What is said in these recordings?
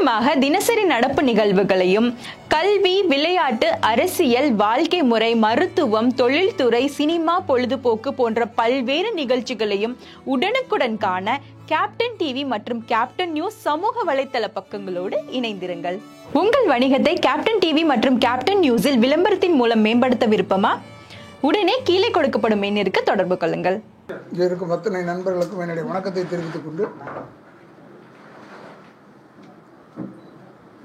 முக்கியமாக தினசரி நடப்பு நிகழ்வுகளையும் கல்வி, விளையாட்டு, அரசியல், வாழ்க்கை முறை, மருத்துவம், தொழில்துறை, சினிமா, பொழுதுபோக்கு போன்ற பல்வேறு நிகழ்ச்சிகளையும் உடனுக்குடன் காண கேப்டன் டிவி மற்றும் கேப்டன் நியூஸ் சமூக வலைத்தள பக்கங்களோடு இணைந்திருங்கள். உங்கள் வணிகத்தை கேப்டன் டிவி மற்றும் கேப்டன் நியூஸில் விளம்பரத்தின் மூலம் மேம்படுத்த விருப்பமா? உடனே கீழே கொடுக்கப்படும் எண்ணிற்கு தொடர்பு கொள்ளுங்கள். இருக்கும் அத்தனை நண்பர்களுக்கும் என்னுடைய வணக்கத்தை தெரிவித்துக் கொண்டு,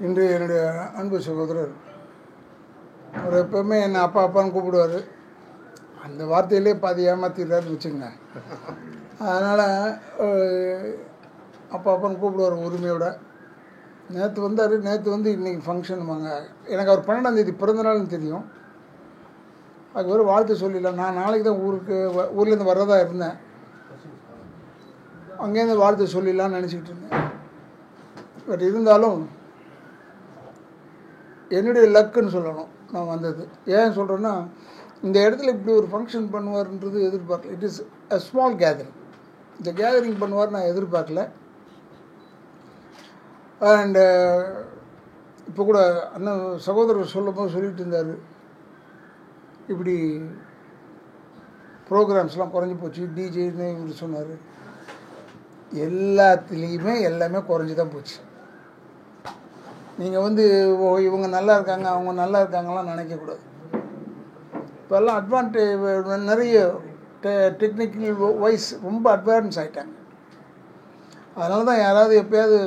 இன்று என்னுடைய அன்பு சகோதரர் அவர் எப்பவுமே என்னை அப்பா அப்பான்னு கூப்பிடுவார். அந்த வார்த்தையிலே பாதி ஏமாத்திடுறாருன்னு வச்சுங்க. அதனால் அப்பா அப்பான்னு கூப்பிடுவார் உரிமையோட. நேற்று வந்தார். நேற்று வந்து இன்றைக்கி ஃபங்க்ஷனுமாங்க. எனக்கு அவர் 12ஆம் தேதி பிறந்தநாள்னு தெரியும். அதுக்கு ஒரு வாழ்த்து சொல்லிடலாம். நான் நாளைக்கு தான் ஊர்லேருந்து வர்றதா இருந்தேன். அங்கேருந்து வாழ்த்து சொல்லிடலான்னு நினச்சிக்கிட்டு இருந்தேன். பட் இருந்தாலும் என்னுடைய லக்குன்னு சொல்லணும் நான் வந்தது. ஏன் சொல்கிறேன்னா, இந்த இடத்துல இப்படி ஒரு ஃபங்க்ஷன் பண்ணுவார்ன்றது எதிர்பார்க்கல. It is a small gathering. இந்த கேதரிங் பண்ணுவார் நான் எதிர்பார்க்கல. அண்டு இப்போ கூட அண்ணன் சகோதரர் சொல்லும் போது சொல்லிகிட்டு இருந்தார், இப்படி ப்ரோக்ராம்ஸ்லாம் குறைஞ்சி போச்சு, டிஜேன்னு இவர் சொன்னார். எல்லாத்துலேயுமே எல்லாமே குறைஞ்சி தான் போச்சு. நீங்கள் வந்து இவங்க நல்லா இருக்காங்க அவங்க நல்லா இருக்காங்கலாம் நினைக்கக்கூடாது. இப்போல்லாம் நிறைய டெக்னிக்கல் வைஸ் ரொம்ப அட்வான்ஸ் ஆகிட்டாங்க. அதனால தான் யாராவது எப்போயாவது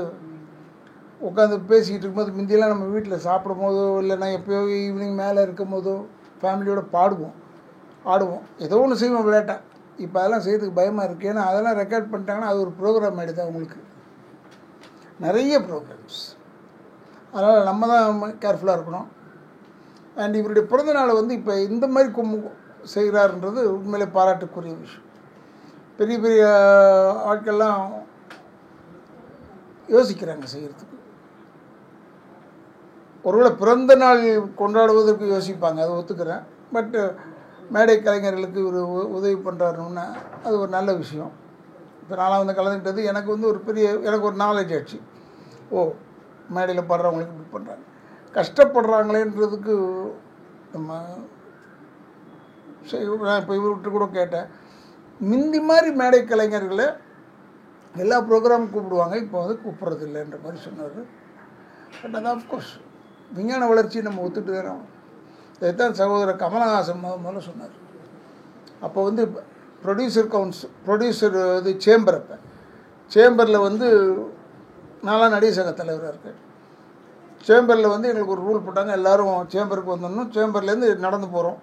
உட்காந்து பேசிக்கிட்டு இருக்கும்போது, முந்தியெல்லாம் நம்ம வீட்டில் சாப்பிடும் போதோ இல்லைன்னா எப்போயோ ஈவினிங் மேலே இருக்கும் போதோ ஃபேமிலியோடு ஆடுவோம், ஏதோ ஒன்று செய்வோம் விளையாட்டாக. இப்போ அதெல்லாம் செய்யறதுக்கு பயமாக இருக்குது. ஏன்னா அதெல்லாம் ரெக்கார்ட் பண்ணிட்டாங்கன்னா அது ஒரு ப்ரோக்ராம் ஆகிடுது அவங்களுக்கு, நிறைய ப்ரோக்ராம்ஸ். அதனால் நம்ம தான் கேர்ஃபுல்லாக இருக்கணும். அண்ட் இவருடைய பிறந்தநாளை வந்து இப்போ இந்த மாதிரி செய்கிறாருன்றது உண்மையிலே பாராட்டுக்குரிய விஷயம். பெரிய பெரிய ஆட்கள்லாம் யோசிக்கிறாங்க செய்கிறதுக்கு. ஒருவேளை பிறந்த நாள் கொண்டாடுவதற்கு யோசிப்பாங்க, அதை ஒத்துக்கிறேன். பட் மேடை கலைஞர்களுக்கு ஒரு உதவி பண்ணுறாருன்னா அது ஒரு நல்ல விஷயம். இப்போ நான்லாம் வந்து கலந்துக்கிட்டது எனக்கு வந்து எனக்கு ஒரு நாலேஜ் ஆச்சு. மேடையில் பாடுறவங்களுக்கு இப்படி பண்ணுறாங்க, கஷ்டப்படுறாங்களேன்றதுக்கு நம்ம இப்போ இவர்கிட்ட கூட கேட்டேன். முந்தி மாதிரி மேடை கலைஞர்களை எல்லா ப்ரோக்ராமும் கூப்பிடுவாங்க, இப்போ வந்து கூப்பிட்றது இல்லைன்ற மாதிரி சொன்னார். பட் அது ஆஃப்கோர்ஸ் விஞ்ஞான வளர்ச்சி நம்ம ஒத்துட்டு தானே. இதைத்தான் சகோதரர் கமலஹாசன் முதல்ல சொன்னார். அப்போ வந்து ப்ரொடியூசர் இது சேம்பர். அப்போ சேம்பரில் வந்து நான்லாம் நடிகர் சங்க தலைவராக இருக்கேன். சேம்பரில் வந்து எங்களுக்கு ஒரு ரூல் போட்டாங்க, எல்லோரும் சேம்பருக்கு வந்துடணும், சேம்பர்லேருந்து நடந்து போகிறோம்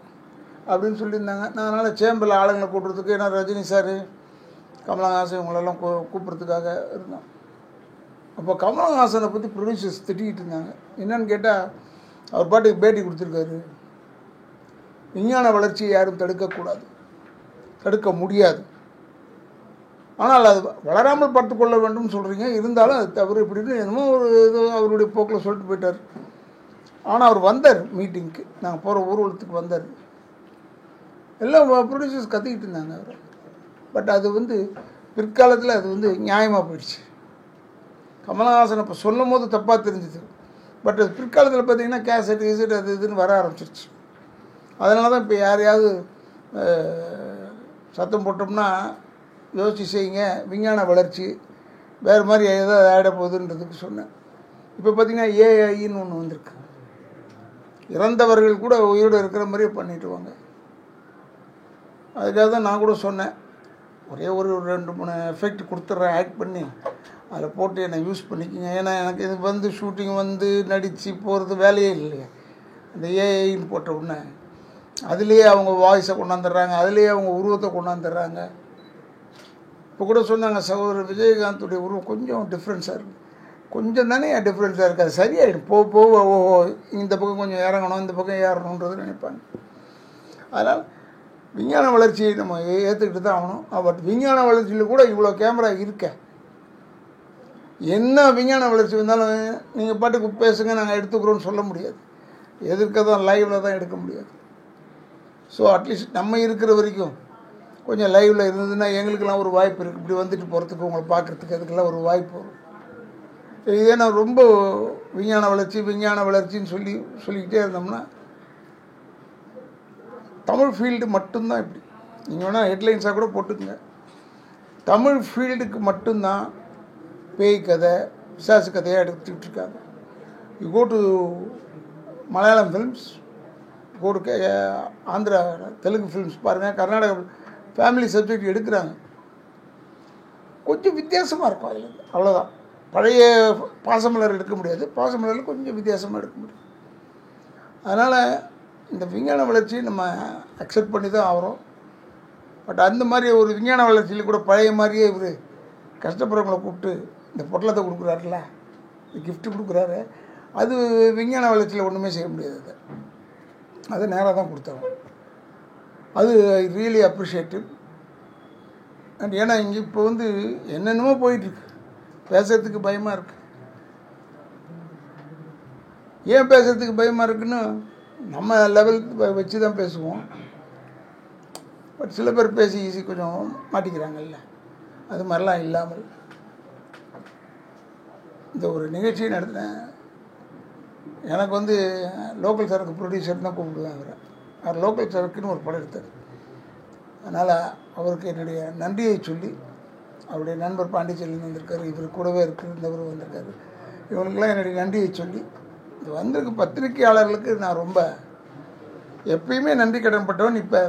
அப்படின்னு சொல்லியிருந்தாங்க. நான் அதனால் சேம்பரில் ஆளுங்களை கூட்டுறதுக்கு, ஏன்னா ரஜினி சார், கமலஹாசன் இவங்களெல்லாம் கூப்பிட்றதுக்காக இருந்தோம். அப்போ கமலஹாசனை பற்றி ப்ரொடியூசர்ஸ் திட்டிகிட்டு இருந்தாங்க. என்னன்னு கேட்டால், அவர் பாட்டுக்கு பேட்டி கொடுத்துருக்காரு, விஞ்ஞான வளர்ச்சியை யாரும் தடுக்க முடியாது, ஆனால் அது வளராமல் பார்த்துக்கொள்ள வேண்டும் சொல்கிறீங்க, இருந்தாலும் அது தவறு இப்படின்னு என்னமோ ஒரு இது அவருடைய போக்கில் சொல்லிட்டு போயிட்டார். ஆனால் அவர் வந்தார் மீட்டிங்க்கு, நாங்கள் போகிற ஊர்வலத்துக்கு வந்தார். எல்லாம் ப்ரொடியூசர்ஸ் கத்திக்கிட்டு இருந்தாங்க அவர். பட் அது வந்து பிற்காலத்தில் அது வந்து நியாயமாக போயிடுச்சு. கமலஹாசன் இப்போ சொல்லும் போது தப்பாக தெரிஞ்சுது. பட் அது பிற்காலத்தில் பார்த்திங்கன்னா கேசட் அது இதுன்னு வர ஆரம்பிச்சிருச்சு. அதனால தான் இப்போ யாரையாவது சத்தம் போட்டோம்னா யோசிச்சு செய்யுங்க, விஞ்ஞான வளர்ச்சி வேறு மாதிரி ஏதாவது ஆகிட போகுதுன்றதுக்கு சொன்னேன். இப்போ பார்த்திங்கன்னா ஏஐன்னு ஒன்று வந்திருக்கு. இறந்தவர்கள் கூட உயிரோடு இருக்கிற மாதிரியே பண்ணிட்டுவாங்க. அதுக்காக தான் நான் கூட சொன்னேன், ஒரே ஒரு 2-3 எஃபெக்ட் கொடுத்துட்றேன், ஆக்ட் பண்ணி அதில் போட்டு என்னை யூஸ் பண்ணிக்கோங்க. ஏன்னா எனக்கு இது வந்து ஷூட்டிங் வந்து நடித்து போகிறது வேலையே இல்லையா. அந்த ஏஐன்னு போட்ட உடனே அதுலேயே அவங்க வாய்ஸை கொண்டாந்துடுறாங்க, அதுலேயே அவங்க உருவத்தை கொண்டாந்துடுறாங்க. இப்போ கூட சொன்னாங்க, சகோதரர் விஜயகாந்துடைய உருவம் கொஞ்சம் டிஃப்ரென்ஸாக இருக்குது. கொஞ்சம் தானே டிஃப்ரென்ஸாக இருக்குது, அது சரியாயிடும் போக இந்த பக்கம் கொஞ்சம் இறங்கணும், இந்த பக்கம் ஏறணுன்றது நினைப்பாங்க. அதனால் விஞ்ஞான வளர்ச்சியை நம்ம ஏற்றுக்கிட்டு தான் ஆகணும். பட் விஞ்ஞான வளர்ச்சியில் கூட இவ்வளோ கேமரா இருக்க, என்ன விஞ்ஞான வளர்ச்சி வந்தாலும் நீங்கள் பாட்டுக்கு பேசுங்க நாங்கள் எடுத்துக்கிறோன்னு சொல்ல முடியாது. எதிர்க்க தான் லைவில் தான் எடுக்க முடியாது. ஸோ அட்லீஸ்ட் நம்ம இருக்கிற வரைக்கும் கொஞ்சம் லைவில் இருந்ததுன்னா எங்களுக்கெல்லாம் ஒரு வாய்ப்பு இருக்குது. இப்படி வந்துட்டு போகிறதுக்கு, உங்களை பார்க்குறதுக்கு, அதுக்கெல்லாம் ஒரு வாய்ப்பு வரும். இதே நான் ரொம்ப விஞ்ஞான வளர்ச்சின்னு சொல்லிக்கிட்டே இருந்தோம்னா தமிழ் ஃபீல்டு மட்டும்தான் இப்படி. நீங்கள் வேணால் ஹெட்லைன்ஸாக கூட போட்டுக்குங்க. தமிழ் ஃபீல்டுக்கு மட்டும்தான் பேய் கதை பிசாசு கதையாக எடுத்துக்கிட்டு இருக்காங்க. You go to Malayalam films, go to Andhra Telugu films பாருங்கள், கர்நாடகா ஃபேமிலி சப்ஜெக்ட் எடுக்கிறாங்க. கொஞ்சம் வித்தியாசமாக இருக்கும் அதில், அவ்வளோதான். பழைய பாசமலர் எடுக்க முடியாது, பாசமலரில் கொஞ்சம் வித்தியாசமாக எடுக்க முடியும். அதனால் இந்த விஞ்ஞான வளர்ச்சியை நம்ம அக்செப்ட் பண்ணி தான் ஆகிறோம். பட் அந்த மாதிரி ஒரு விஞ்ஞான வளர்ச்சியில் கூட பழைய மாதிரியே இவர் கஷ்டப்படுறவங்களை கூப்பிட்டு இந்த பொட்டலத்தை கொடுக்குறாருல, கிஃப்ட்டு கொடுக்குறாரு, அது விஞ்ஞான வளர்ச்சியில் ஒன்றுமே செய்ய முடியாது. அது நேராக தான் கொடுத்தாங்க. அது ஐ ரியலி அப்ரிஷியேட்டிவ். அண்ட் ஏன்னா இங்கே இப்போ வந்து என்னென்னமோ போயிட்டுருக்கு, பேசுறதுக்கு பயமாக இருக்குது. ஏன் பேசுறதுக்கு பயமாக இருக்குன்னு நம்ம லெவல் வச்சு தான் பேசுவோம். பட் சில பேர் பேசி ஈஸி கொஞ்சம் மாட்டிக்கிறாங்கல்ல, அது மாதிரிலாம் இல்லாமல் இந்த ஒரு நிகழ்ச்சியை நடத்தினேன். எனக்கு வந்து லோக்கல் சரக்கு ப்ரொடியூசர் தான் கூப்பிடுவேன். அவர் லோக்கல் சரக்குன்னு ஒரு படம் எடுத்தார். அதனால் அவருக்கு என்னுடைய நன்றியை சொல்லி, அவருடைய நண்பர் பாண்டிச்சேரியில் வந்திருக்காரு, இவர் கூடவே இருந்தவர் வந்திருக்காரு, இவங்களுக்கெல்லாம் என்னுடைய நன்றியை சொல்லி, இது வந்திருக்க பத்திரிகையாளர்களுக்கு நான் ரொம்ப எப்பயுமே நன்றி கடன்பட்டவன். இப்போ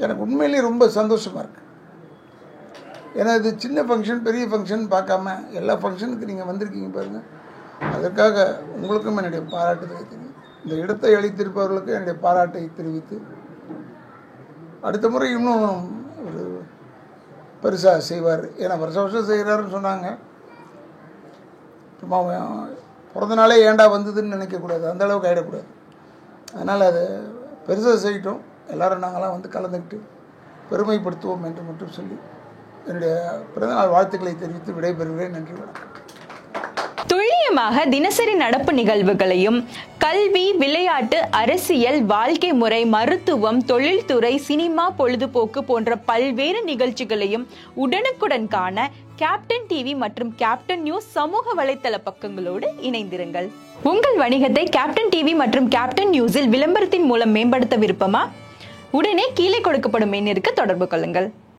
எனக்கு உண்மையிலேயே ரொம்ப சந்தோஷமாக இருக்குது. ஏன்னா இது சின்ன ஃபங்க்ஷன் பெரிய ஃபங்க்ஷன் பார்க்காம எல்லா ஃபங்க்ஷனுக்கு நீங்கள் வந்திருக்கீங்க பாருங்கள். அதற்காக உங்களுக்கும் என்னுடைய பாராட்டுதலை தெரியும். இந்த இடத்தை அளித்திருப்பவர்களுக்கு என்னுடைய பாராட்டை தெரிவித்து, அடுத்த முறை இன்னும் ஒரு பெருசாக செய்வார். ஏன்னா வருஷம் செய்கிறாருன்னு சொன்னாங்க. சும்மா பிறந்த நாளே ஏண்டா வந்ததுன்னு நினைக்கக்கூடாது, அந்தளவுக்கு ஆகிடக்கூடாது. அதனால் அது பெருசாக செய்யட்டும், எல்லோரும் நாங்களாம் வந்து கலந்துக்கிட்டு பெருமைப்படுத்துவோம் என்று மட்டும் சொல்லி என்னுடைய பிறந்தநாள் வாழ்த்துக்களை தெரிவித்து விடைபெறுகிறேன். நன்றி, வணக்கம். துல்லியமாக தினசரி நடப்பு நிகழ்வுகளையும் கல்வி, விளையாட்டு, அரசியல், வாழ்க்கை முறை, மருத்துவம், தொழில்துறை, சினிமா, பொழுதுபோக்கு போன்ற பல்வேறு நிகழ்ச்சிகளையும் உடனுக்குடன் காண கேப்டன் டிவி மற்றும் கேப்டன் நியூஸ் சமூக வலைத்தள பக்கங்களோடு இணைந்திருங்கள். உங்கள் வணிகத்தை கேப்டன் டிவி மற்றும் கேப்டன் நியூஸில் விளம்பரத்தின் மூலம் மேம்படுத்த விருப்பமா? உடனே கீழே கொடுக்கப்படும் எண்ணிற்கு தொடர்பு கொள்ளுங்கள்.